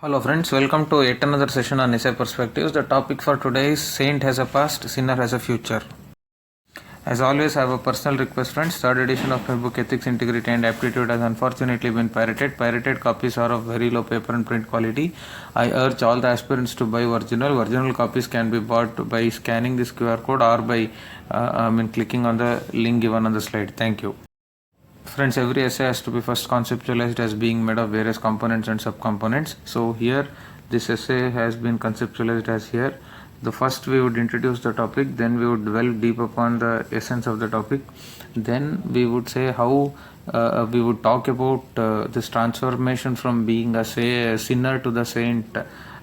Hello friends, welcome to yet another session on essay perspectives. The topic for today is Saint has a past, sinner has a future. As always, I have a personal request friends. Third edition of my book Ethics, Integrity and Aptitude has unfortunately been pirated. Pirated copies are of very low paper and print quality. I urge all the aspirants to buy original. Original copies can be bought by scanning this QR code or by clicking on the link given on the slide. Thank you. Friends, every essay has to be first conceptualized as being made of various components and subcomponents. So here this essay has been conceptualized as here. The first we would introduce the topic, then we would delve deep upon the essence of the topic, then we would say how we would talk about this transformation from being a sinner to the saint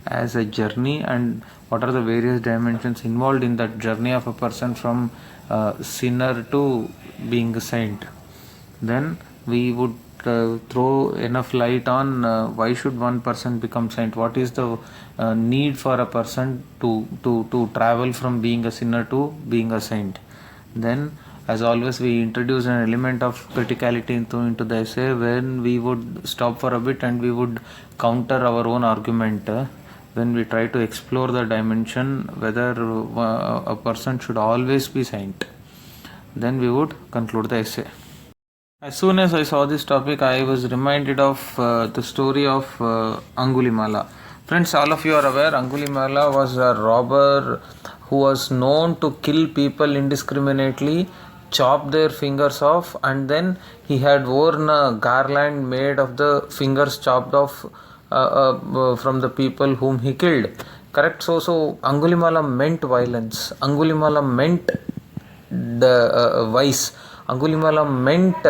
as a journey, and what are the various dimensions involved in that journey of a person from sinner to being a saint. Then we would throw enough light on why should one person become saint, what is the need for a person to travel from being a sinner to being a saint. Then as always we introduce an element of criticality into the essay, when we would stop for a bit and we would counter our own argument when we try to explore the dimension whether a person should always be saint. Then we would conclude the essay. As soon as I saw this topic, I was reminded of the story of Angulimala. Friends, all of you are aware, Angulimala was a robber who was known to kill people indiscriminately, chop their fingers off, and then he had worn a garland made of the fingers chopped off from the people whom he killed. Correct? So Angulimala meant violence. Angulimala meant the vice. Angulimala meant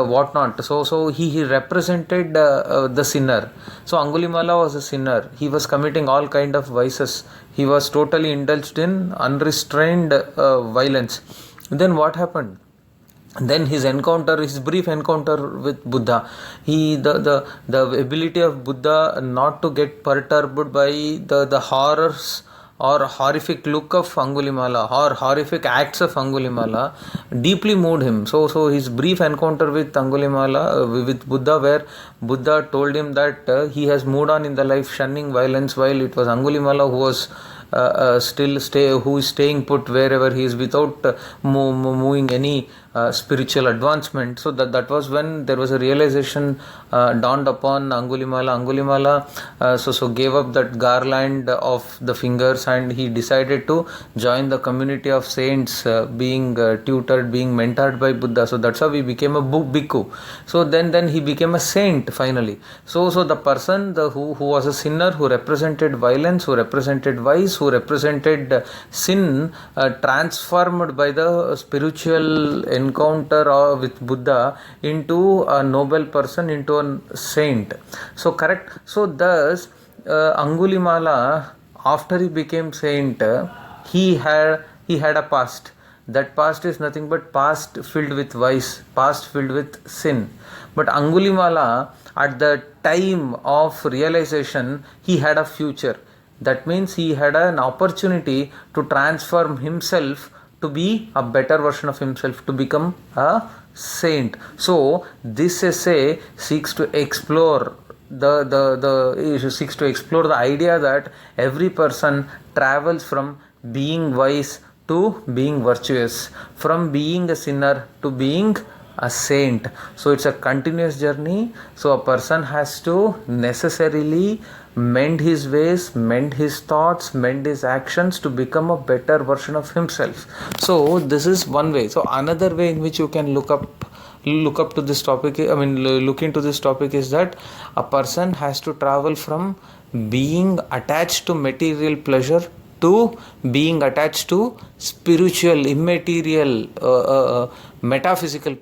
whatnot. So he represented the sinner. So Angulimala was a sinner. He was committing all kind of vices. He was totally indulged in unrestrained violence. Then what happened? Then his brief encounter with Buddha, the ability of Buddha not to get perturbed by the horrors or horrific look of Angulimala or horrific acts of Angulimala deeply moved him. So his brief encounter with Angulimala, with Buddha, where Buddha told him that he has moved on in the life shunning violence, while it was Angulimala who was who is staying put wherever he is without moving any spiritual advancement. So that was when there was a realization dawned upon Angulimala. Angulimala gave up that garland of the fingers, and he decided to join the community of saints, being tutored, being mentored by Buddha. So that's how he became a bhikkhu. So then he became a saint finally. So the person who was a sinner, who represented violence, who represented vice, who represented sin, transformed by the spiritual encounter with Buddha into a noble person, into a saint. So correct. So thus Angulimala, after he became saint, he had a past. That past is nothing but past filled with vice, past filled with sin. But Angulimala, at the time of realization, he had a future. That means he had an opportunity to transform himself to be a better version of himself, to become a saint. So this essay seeks to explore the idea that every person travels from being wise to being virtuous, from being a sinner to being a saint. So it's a continuous journey. So a person has to necessarily mend his ways, mend his thoughts, mend his actions to become a better version of himself. So this is one way. So another way in which you can look to this topic, look into this topic, is that a person has to travel from being attached to material pleasure to being attached to spiritual, immaterial, metaphysical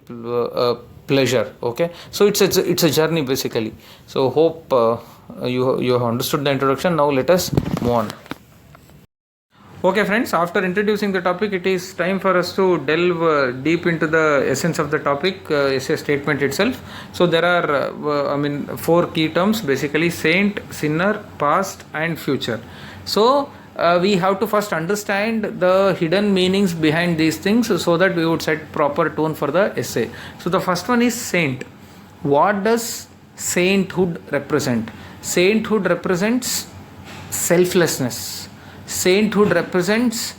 pleasure. Okay, so it's a journey basically. So hope you have understood the introduction. Now let us move on. Okay friends, after introducing the topic, it is time for us to delve deep into the essence of the topic, essay statement itself. So there are four key terms basically: saint, sinner, past and future. So we have to first understand the hidden meanings behind these things so that we would set proper tone for the essay. So the first one is saint. What does sainthood represent? Sainthood represents selflessness. Sainthood represents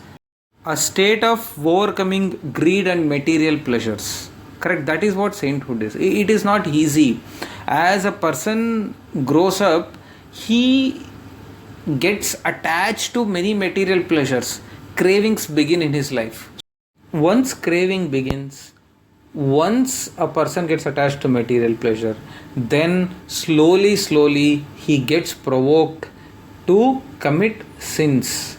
a state of overcoming greed and material pleasures. Correct? That is what sainthood is. It is not easy. As a person grows up, he gets attached to many material pleasures. Cravings begin in his life. Once craving begins, once a person gets attached to material pleasure, then slowly he gets provoked to commit sins.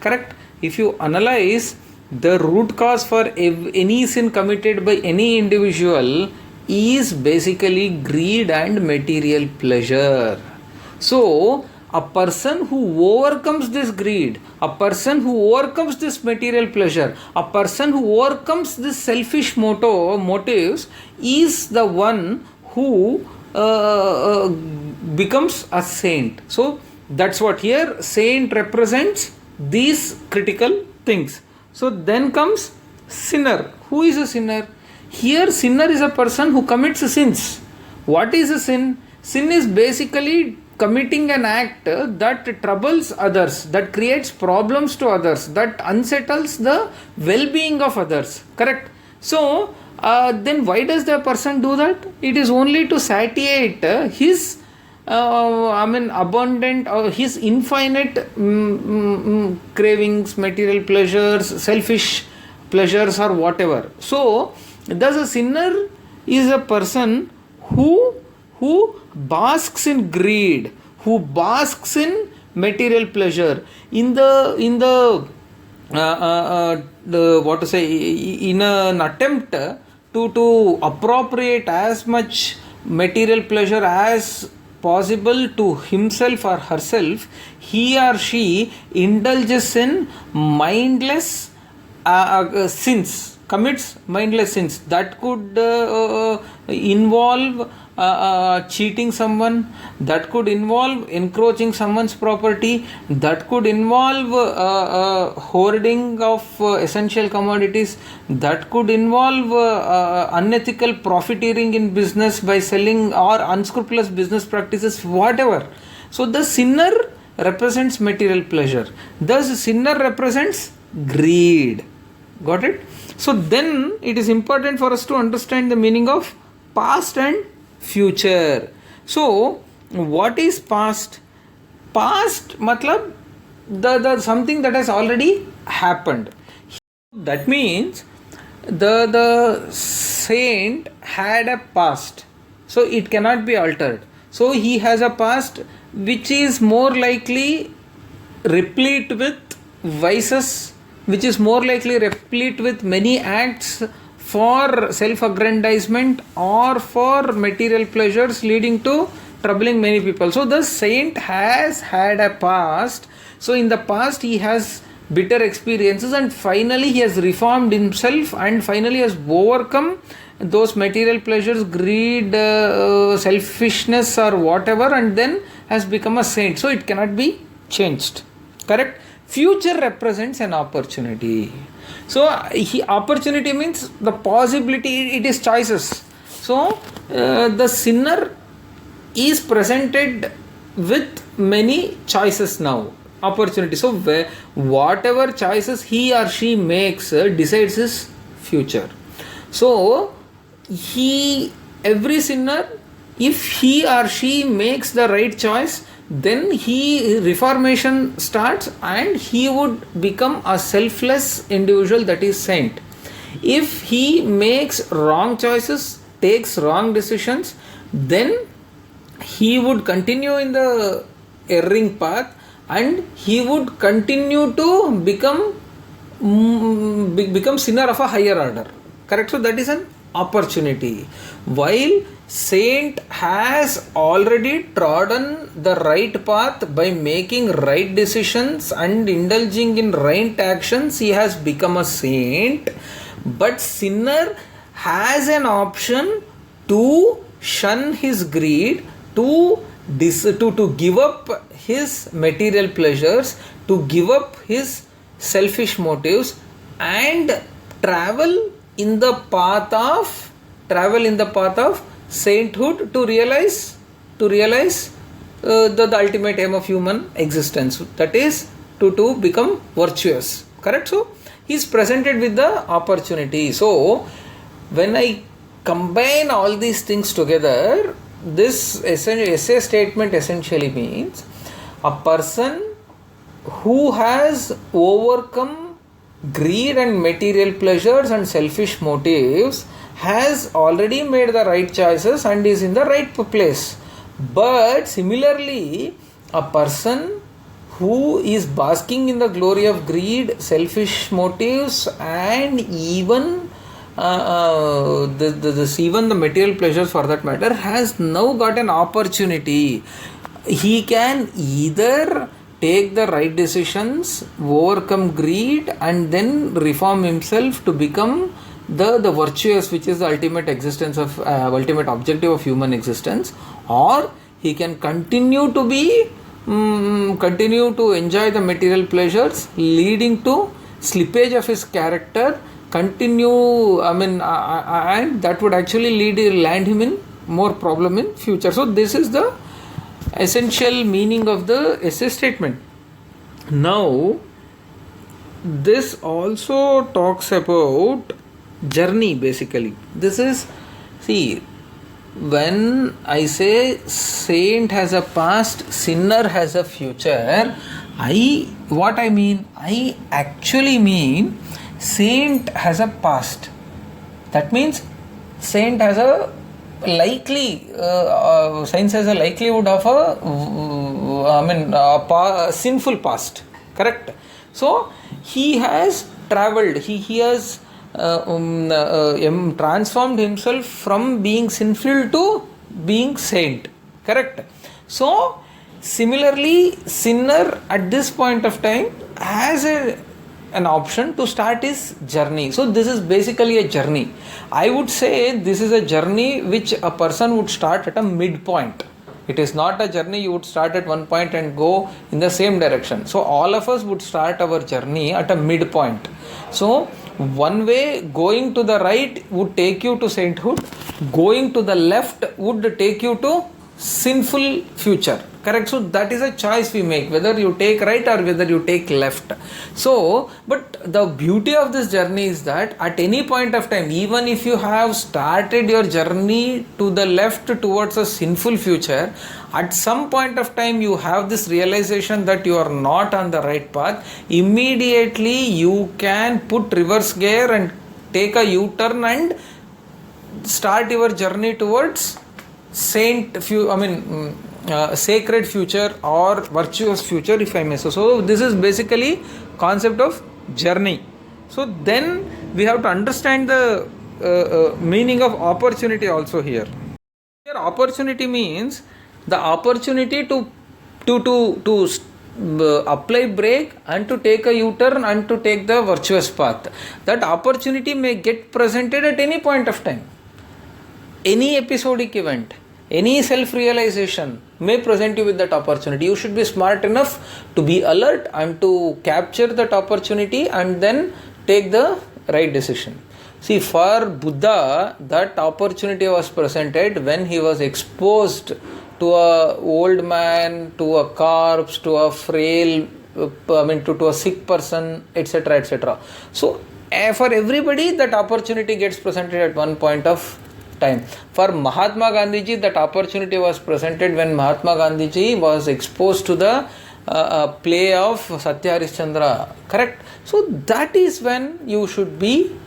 Correct? If you analyze, the root cause for any sin committed by any individual is basically greed and material pleasure. So a person who overcomes this greed, a person who overcomes this material pleasure, a person who overcomes this selfish motives is the one who becomes a saint. So that's what here saint represents, these critical things. So then comes sinner. Who is a sinner? Here sinner is a person who commits sins. What is a sin? Sin is basically committing an act that troubles others, that creates problems to others, that unsettles the well-being of others. Correct? So then why does the person do that? It is only to satiate his abundant or his infinite cravings, material pleasures, selfish pleasures or whatever. So thus a sinner is a person who basks in greed, who basks in material pleasure, in the what to say, in an attempt to appropriate as much material pleasure as possible to himself or herself. He or she indulges in mindless sins, commits mindless sins that could involve cheating someone, that could involve encroaching someone's property, that could involve hoarding of essential commodities, that could involve unethical profiteering in business by selling or unscrupulous business practices, whatever. So the sinner represents material pleasure. Thus sinner represents greed. Got it? So then it is important for us to understand the meaning of past and future. So what is past? Past matlab the something that has already happened. That means the saint had a past, so it cannot be altered. So he has a past which is more likely replete with vices, which is more likely replete with many acts for self-aggrandizement or for material pleasures leading to troubling many people. So the saint has had a past. So in the past he has bitter experiences and finally he has reformed himself and finally has overcome those material pleasures, greed, selfishness or whatever, and then has become a saint. So it cannot be changed. Correct? Future represents an opportunity. So opportunity means the possibility, it is choices. So the sinner is presented with many choices now, opportunity. So whatever choices he or she makes decides his future. So every sinner, if he or she makes the right choice, then reformation starts and he would become a selfless individual, that is saint. If he makes wrong choices, takes wrong decisions, then he would continue in the erring path and he would continue to become sinner of a higher order. Correct? So that is an opportunity. While saint has already trodden the right path by making right decisions and indulging in right actions, he has become a saint. But sinner has an option to shun his greed, to give up his material pleasures, to give up his selfish motives and travel in the path of sainthood, to realize the ultimate aim of human existence, that is to become virtuous, correct? So he is presented with the opportunity. So when I combine all these things together, this essay statement essentially means a person who has overcome greed and material pleasures and selfish motives has already made the right choices and is in the right place. But similarly, a person who is basking in the glory of greed, selfish motives, and even even the material pleasures for that matter, has now got an opportunity. He can either take the right decisions, overcome greed, and then reform himself to become the virtuous, which is the ultimate existence of ultimate objective of human existence, or he can continue to enjoy the material pleasures, leading to slippage of his character, and that would actually land him in more problem in future. So this is the essential meaning of the essay statement. Now this also talks about journey. Basically, this is, see, when I say saint has a past, sinner has a future, I actually mean saint has a past. That means saint has a saint has a likelihood of a sinful past, correct? So he has traveled, he has transformed himself from being sinful to being saint, correct? So similarly, sinner at this point of time has an option to start his journey. So this is basically a journey. I would say this is a journey which a person would start at a midpoint. It is not a journey you would start at one point and go in the same direction. So all of us would start our journey at a midpoint. So one way, going to the right would take you to sainthood, going to the left would take you to sinful future, correct? So that is a choice we make, whether you take right or whether you take left. So, but the beauty of this journey is that at any point of time, even if you have started your journey to the left towards a sinful future, at some point of time you have this realization that you are not on the right path, immediately you can put reverse gear and take a U-turn and start your journey towards sacred future or virtuous future, if I may say. So this is basically concept of journey. So then we have to understand the meaning of opportunity also here. Here opportunity means the opportunity to apply brake and to take a U-turn and to take the virtuous path. That opportunity may get presented at any point of time. Any episodic event, any self-realization may present you with that opportunity. You should be smart enough to be alert and to capture that opportunity and then take the right decision. See, for Buddha, that opportunity was presented when he was exposed to a old man, to a corpse, to a frail, to a sick person, etc., etc. So, for everybody, that opportunity gets presented at one point of time. For Mahatma Gandhiji, that opportunity was presented when Mahatma Gandhiji was exposed to the play of Satya Harishchandra, correct? So that is when you should listen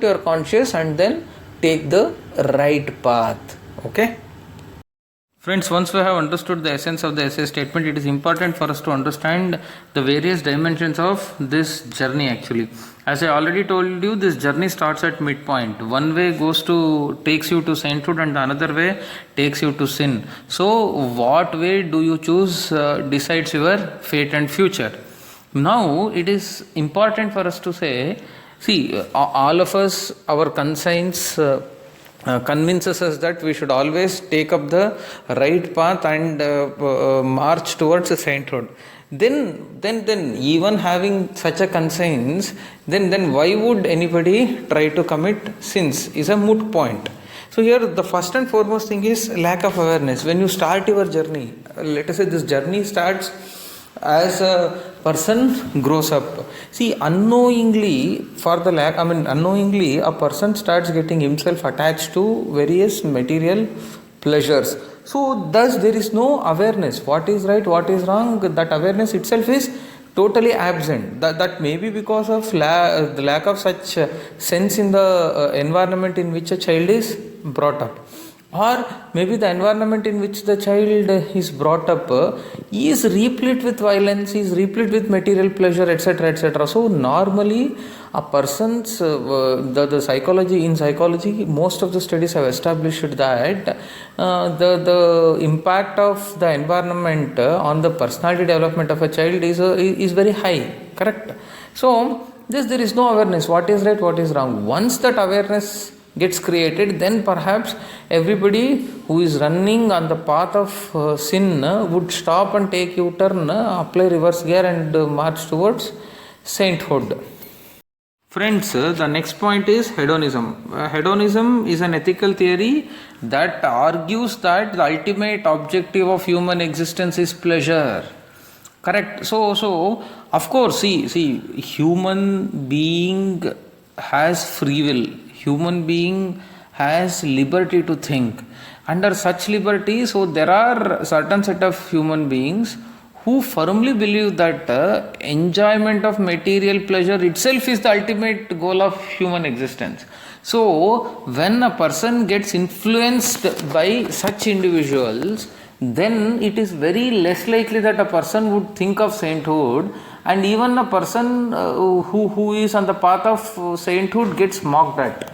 to your conscience and then take the right path. Okay. Friends, once we have understood the essence of the essay statement, it is important for us to understand the various dimensions of this journey actually. As I already told you, this journey starts at midpoint. One way takes you to sainthood and the another way takes you to sin. So what way do you choose decides your fate and future. Now it is important for us to say, see, all of us, our conscience convinces us that we should always take up the right path and march towards sainthood. Then even having such a conscience, then why would anybody try to commit sins is a moot point. So here the first and foremost thing is lack of awareness. When you start your journey, let us say this journey starts as a person grows up. See, unknowingly a person starts getting himself attached to various material pleasures. So thus there is no awareness. What is right, what is wrong, that awareness itself is totally absent. That may be because of the lack of such sense in the environment in which a child is brought up, or maybe the environment in which the child is brought up is replete with violence, is replete with material pleasure, etc., etc. So normally a person's the psychology, in psychology most of the studies have established that the impact of the environment on the personality development of a child is very high, correct? So there is no awareness, what is right, what is wrong. Once that awareness gets created, then perhaps everybody who is running on the path of sin would stop and take U-turn, apply reverse gear and march towards sainthood. Friends, the next point is hedonism. Hedonism is an ethical theory that argues that the ultimate objective of human existence is pleasure. Correct. So of course, see, human being has free will. Human being has liberty to think. Under such liberty, so there are certain set of human beings who firmly believe that enjoyment of material pleasure itself is the ultimate goal of human existence. So when a person gets influenced by such individuals, then it is very less likely that a person would think of sainthood, and even a person who is on the path of sainthood gets mocked at.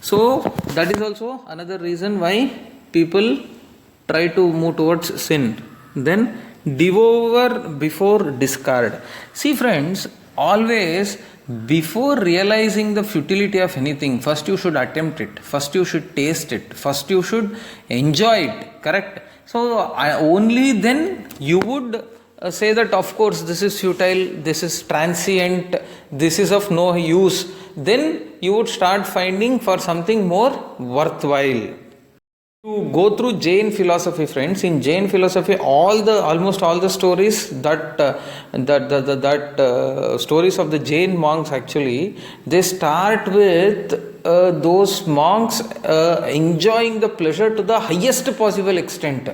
So that is also another reason why people try to move towards sin. Then devour before discard. See friends, always before realizing the futility of anything, first you should attempt it, first you should taste it, first you should enjoy it, correct? So only then you would say that of course this is futile, this is transient, this is of no use. Then you would start finding for something more worthwhile. To go through Jain philosophy, friends, in Jain philosophy, almost all the stories that stories of the Jain monks, actually, they start with those monks enjoying the pleasure to the highest possible extent.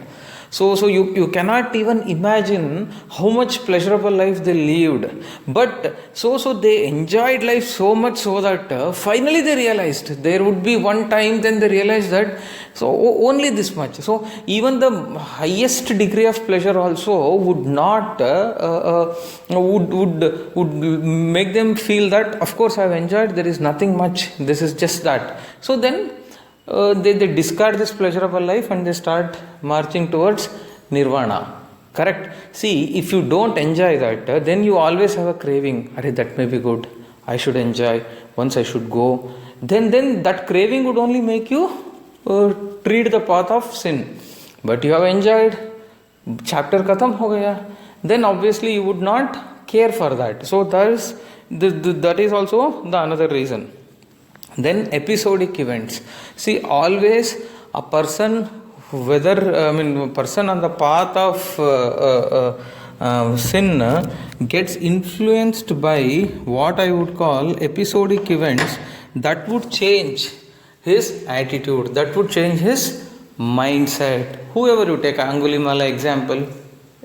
So you cannot even imagine how much pleasurable life they lived. But so they enjoyed life so much so that finally they realized there would be one time, then they realized that so only this much. So even the highest degree of pleasure also would not would make them feel that of course I have enjoyed, there is nothing much, this is just that. So then they discard this pleasurable life and they start marching towards nirvana. Correct? See, if you don't enjoy that, then you always have a craving. That may be good, I should enjoy, once I should go. Then that craving would only make you tread the path of sin. But you have enjoyed, chapter khatam ho gaya, then obviously you would not care for that. So that is also the another reason. Then episodic events. See, always a person, person on the path of sin gets influenced by what I would call episodic events that would change his attitude, that would change his mindset. Whoever you take, Angulimala example,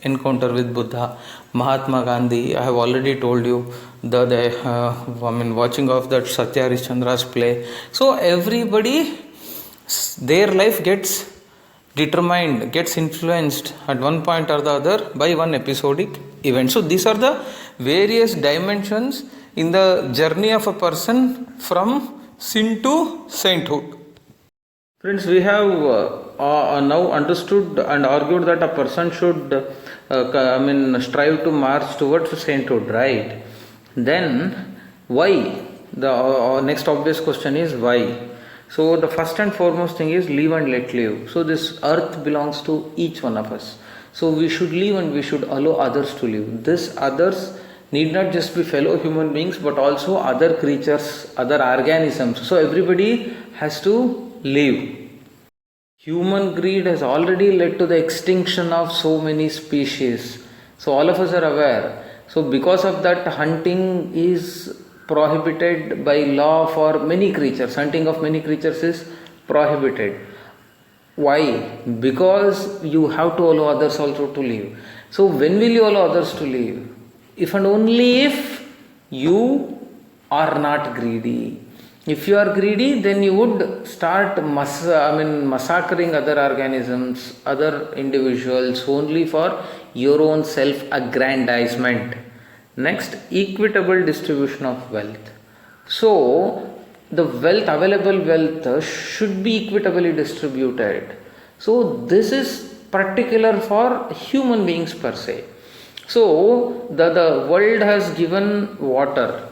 encounter with Buddha, Mahatma Gandhi, I have already told you, watching of that Satya Harishchandra's play. So everybody, their life gets determined, gets influenced at one point or the other by one episodic event. So these are the various dimensions in the journey of a person from sin to sainthood. Friends, we have now understood and argued that a person should strive to march towards sainthood, right? Then why? The next obvious question is why. So the first and foremost thing is live and let live. So this earth belongs to each one of us. So we should live and we should allow others to live. This others need not just be fellow human beings but also other creatures, other organisms. So everybody has to live. Human greed has already led to the extinction of so many species. So all of us are aware. So because of that, hunting is prohibited by law for many creatures. Hunting of many creatures is prohibited. Why? Because you have to allow others also to live. So when will you allow others to live? If and only if you are not greedy. If you are greedy, then you would start massacring other organisms, other individuals only for your own self-aggrandizement. Next, equitable distribution of wealth. So, the available wealth should be equitably distributed. So, this is particular for human beings per se. So, the world has given water.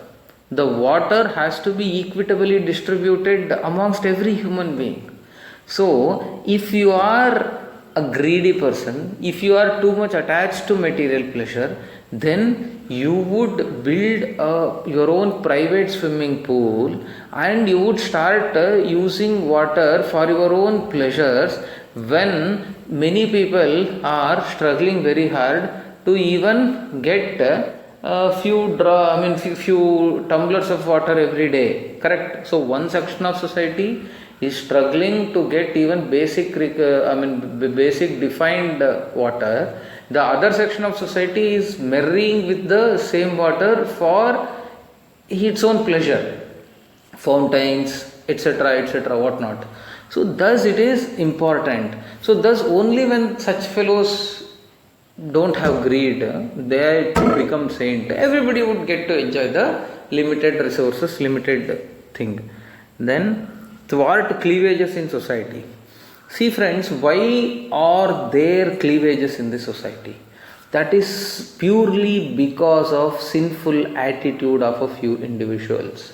The water has to be equitably distributed amongst every human being. So, if you are a greedy person, if you are too much attached to material pleasure, then you would build your own private swimming pool and you would start using water for your own pleasures when many people are struggling very hard to even get few tumblers of water every day. Correct? So one section of society is struggling to get even basic defined water. The other section of society is marrying with the same water for its own pleasure, fountains, etc., whatnot. So thus it is important. So thus only when such fellows don't have greed, they become saint. Everybody would get to enjoy the limited resources, limited thing. Then thwart cleavages in society. See friends, why are there cleavages in this society? That is purely because of sinful attitude of a few individuals.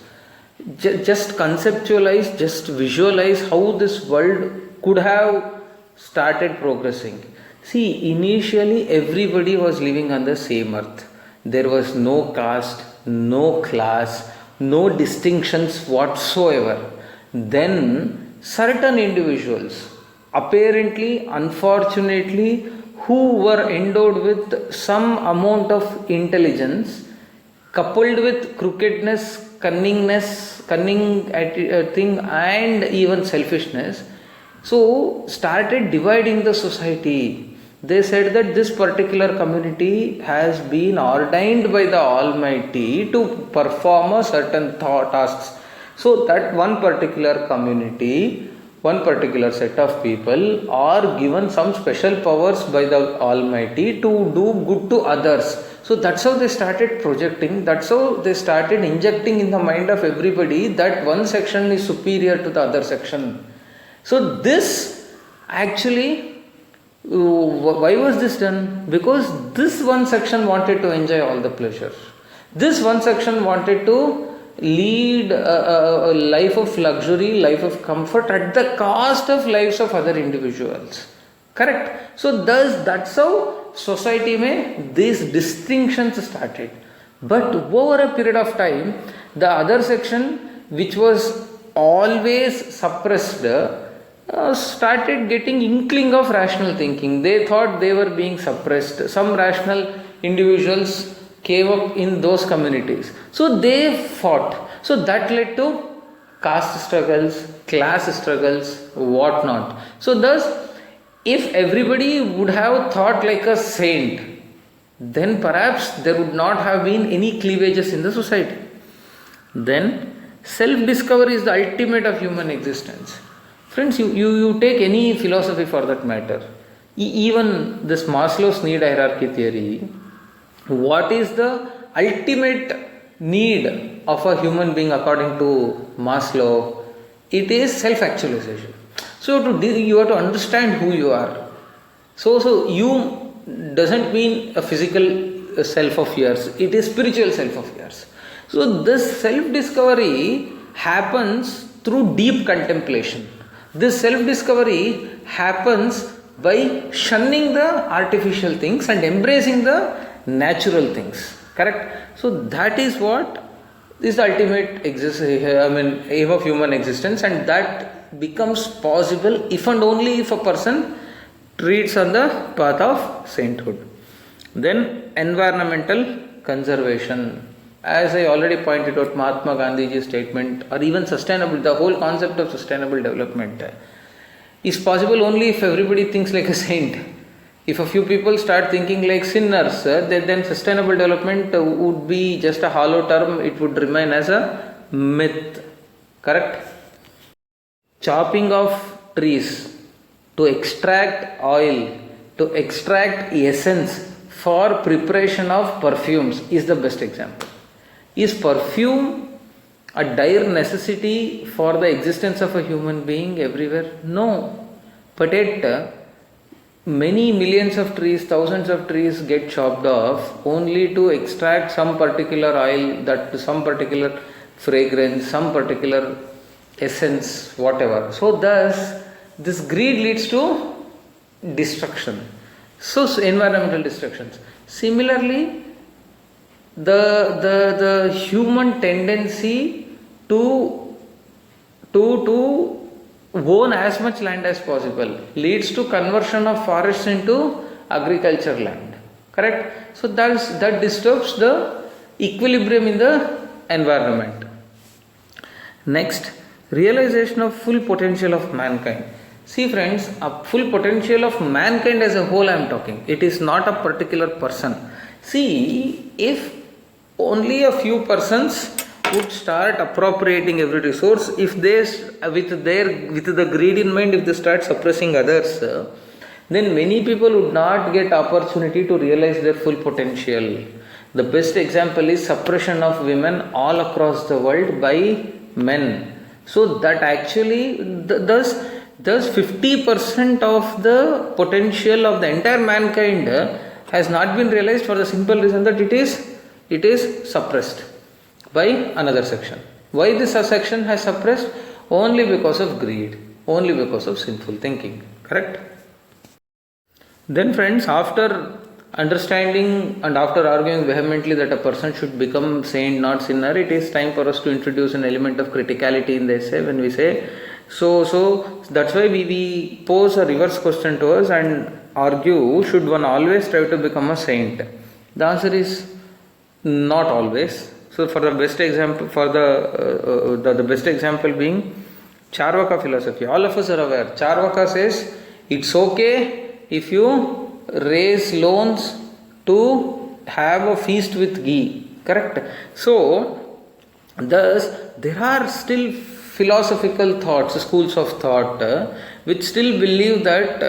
Just conceptualize, just visualize how this world could have started progressing. See, initially everybody was living on the same earth. There was no caste, no class, no distinctions whatsoever. Then certain individuals, apparently, unfortunately, who were endowed with some amount of intelligence, coupled with crookedness, cunning thing, and even selfishness, so started dividing the society. They said that this particular community has been ordained by the Almighty to perform a certain tasks. So that one particular community, one particular set of people are given some special powers by the Almighty to do good to others. So that's how they started projecting, that's how they started injecting in the mind of everybody that one section is superior to the other section. So this actually, why was this done? Because this one section wanted to enjoy all the pleasures. This one section wanted to lead a life of luxury, life of comfort at the cost of lives of other individuals. Correct? So thus that's how society these distinctions started. But over a period of time, the other section which was always suppressed started getting inkling of rational thinking. They thought they were being suppressed. Some rational individuals came up in those communities. So they fought. So that led to caste struggles, class struggles, whatnot. So thus, if everybody would have thought like a saint, then perhaps there would not have been any cleavages in the society. Then, self-discovery is the ultimate of human existence. Friends, you take any philosophy for that matter. Even this Maslow's need hierarchy theory, what is the ultimate need of a human being according to Maslow? It is self-actualization. So you have to understand who you are. So you doesn't mean a physical self of yours. It is spiritual self of yours. So this self-discovery happens through deep contemplation. This self-discovery happens by shunning the artificial things and embracing the natural things. Correct? So that is what is the ultimate aim of human existence, and that becomes possible if and only if a person treads on the path of sainthood. Then environmental conservation. As I already pointed out, Mahatma Gandhi's statement, or even sustainable, the whole concept of sustainable development is possible only if everybody thinks like a saint. If a few people start thinking like sinners, then sustainable development would be just a hollow term, it would remain as a myth. Correct? Chopping of trees to extract oil, to extract essence for preparation of perfumes is the best example. Is perfume a dire necessity for the existence of a human being everywhere? No. But yet, many millions of trees, thousands of trees get chopped off only to extract some particular oil, that some particular fragrance, some particular essence, whatever. So thus, this greed leads to destruction. So environmental destructions. Similarly, the human tendency to own as much land as possible leads to conversion of forests into agriculture land. Correct? So that disturbs the equilibrium in the environment. Next, realization of full potential of mankind. See friends, a full potential of mankind as a whole I am talking. It is not a particular person. See, if only a few persons would start appropriating every resource, if they with the greed in mind, if they start suppressing others, then many people would not get opportunity to realize their full potential. The best example is suppression of women all across the world by men. So that actually thus 50% of the potential of the entire mankind has not been realized for the simple reason that it is suppressed by another section. Why this section has suppressed? Only because of greed, only because of sinful thinking. Correct? Then friends, after understanding and after arguing vehemently that a person should become saint, not sinner, it is time for us to introduce an element of criticality in the essay. When we say so that's why we pose a reverse question to us and argue, should one always strive to become a saint? The answer is not always. So for the best example, the best example being Charvaka philosophy. All of us are aware. Charvaka says it's okay if you raise loans to have a feast with ghee. Correct? So thus there are still philosophical thoughts, schools of thought which still believe that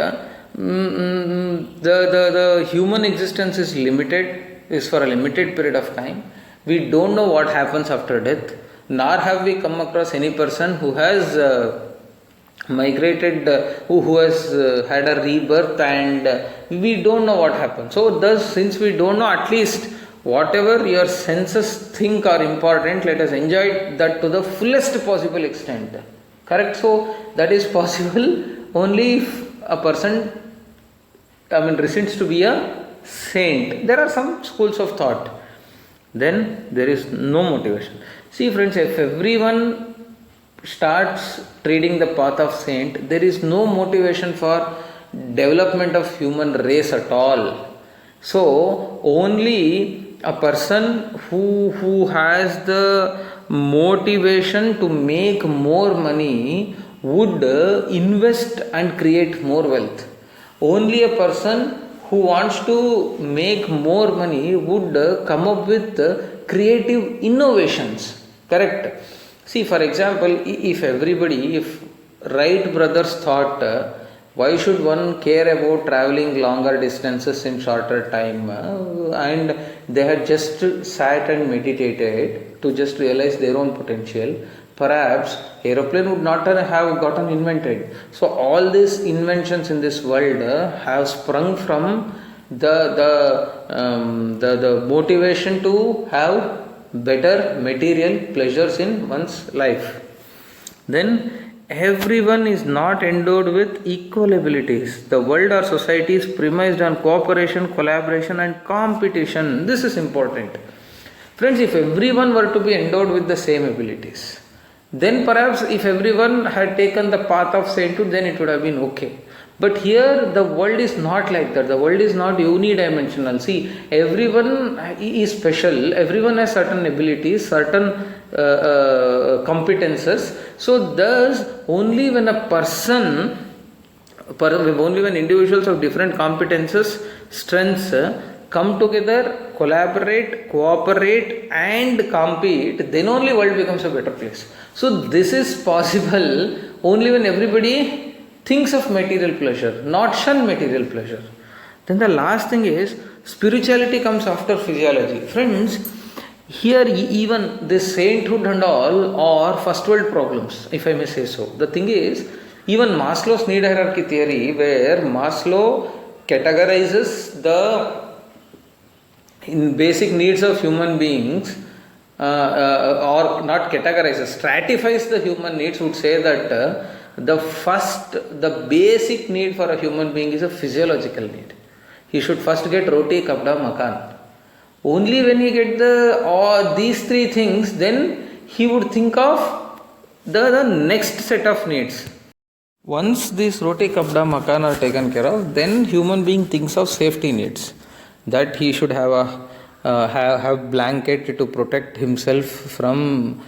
the human existence is limited, is for a limited period of time. We don't know what happens after death, nor have we come across any person who has migrated, who has had a rebirth, and we don't know what happens. So thus, since we don't know, at least whatever your senses think are important, let us enjoy that to the fullest possible extent. Correct? So that is possible only if a person resents to be a saint. There are some schools of thought. Then there is no motivation. See friends, if everyone starts treading the path of saint, there is no motivation for development of human race at all. So only a person who has the motivation to make more money would invest and create more wealth. Only a person who wants to make more money would come up with creative innovations. Correct? See, for example, if Wright brothers thought, why should one care about traveling longer distances in shorter time, and they had just sat and meditated to just realize their own potential, perhaps aeroplane would not have gotten invented. So all these inventions in this world have sprung from the motivation to have better material pleasures in one's life. Then everyone is not endowed with equal abilities. The world or society is premised on cooperation, collaboration and competition. This is important. Friends, if everyone were to be endowed with the same abilities, Then perhaps if everyone had taken the path of sainthood, then it would have been okay. But here the world is not like that. The world is not unidimensional. See, everyone is special. Everyone has certain abilities, certain competences. So thus, only when individuals of different competences, strengths come together, collaborate, cooperate and compete, then only world becomes a better place. So this is possible only when everybody thinks of material pleasure, not shun material pleasure. Then the last thing is, spirituality comes after physiology. Friends, here even this sainthood and all are first world problems, if I may say so. The thing is, even Maslow's need hierarchy theory, where Maslow categorizes the basic needs of human beings, or not categorizes, stratifies the human needs, would say that the basic need for a human being is a physiological need. He should first get roti, kapda, makan. Only when he get these three things, then he would think of the next set of needs. Once these roti, kapda, makan are taken care of, then human being thinks of safety needs. That he should have have blanket to protect himself from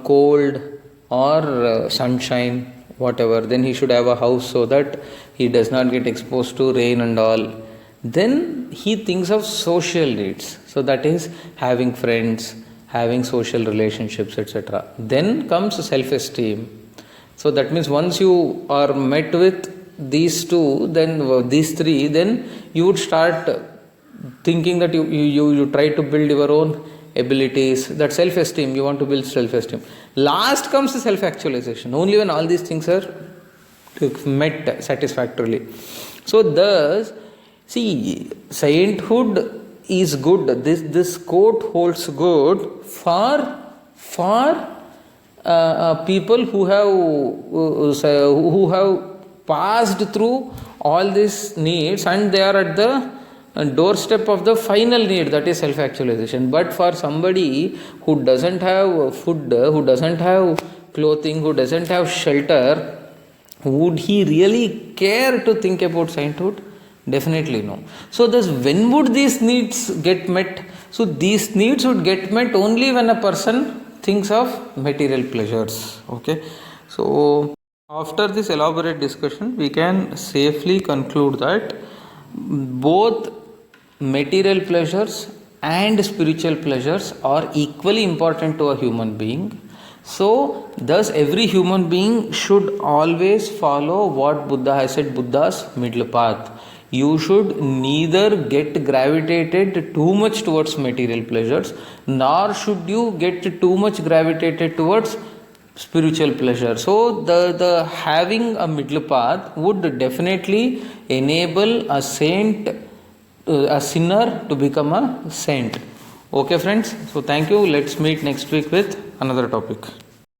cold or sunshine, whatever. Then he should have a house so that he does not get exposed to rain and all. Then he thinks of social needs. So that is having friends, having social relationships, etc. Then comes self-esteem. So that means once you are met with these two, then these three, then you would start thinking that you try to build your own abilities. That self-esteem, you want to build self-esteem. Last comes the self-actualization. Only when all these things are met satisfactorily. So thus, see, sainthood is good. This quote holds good for people who have passed through all these needs and they are at the doorstep of the final need, that is self-actualization. But for somebody who doesn't have food, who doesn't have clothing, who doesn't have shelter, would he really care to think about sainthood? Definitely no. So thus, when would these needs get met? So these needs would get met only when a person thinks of material pleasures. Okay. So after this elaborate discussion, we can safely conclude that both material pleasures and spiritual pleasures are equally important to a human being. So thus every human being should always follow what Buddha has said, Buddha's middle path. You should neither get gravitated too much towards material pleasures, nor should you get too much gravitated towards spiritual pleasure. So the having a middle path would definitely enable a sinner to become a saint. Okay friends, so thank you. Let's meet next week with another topic.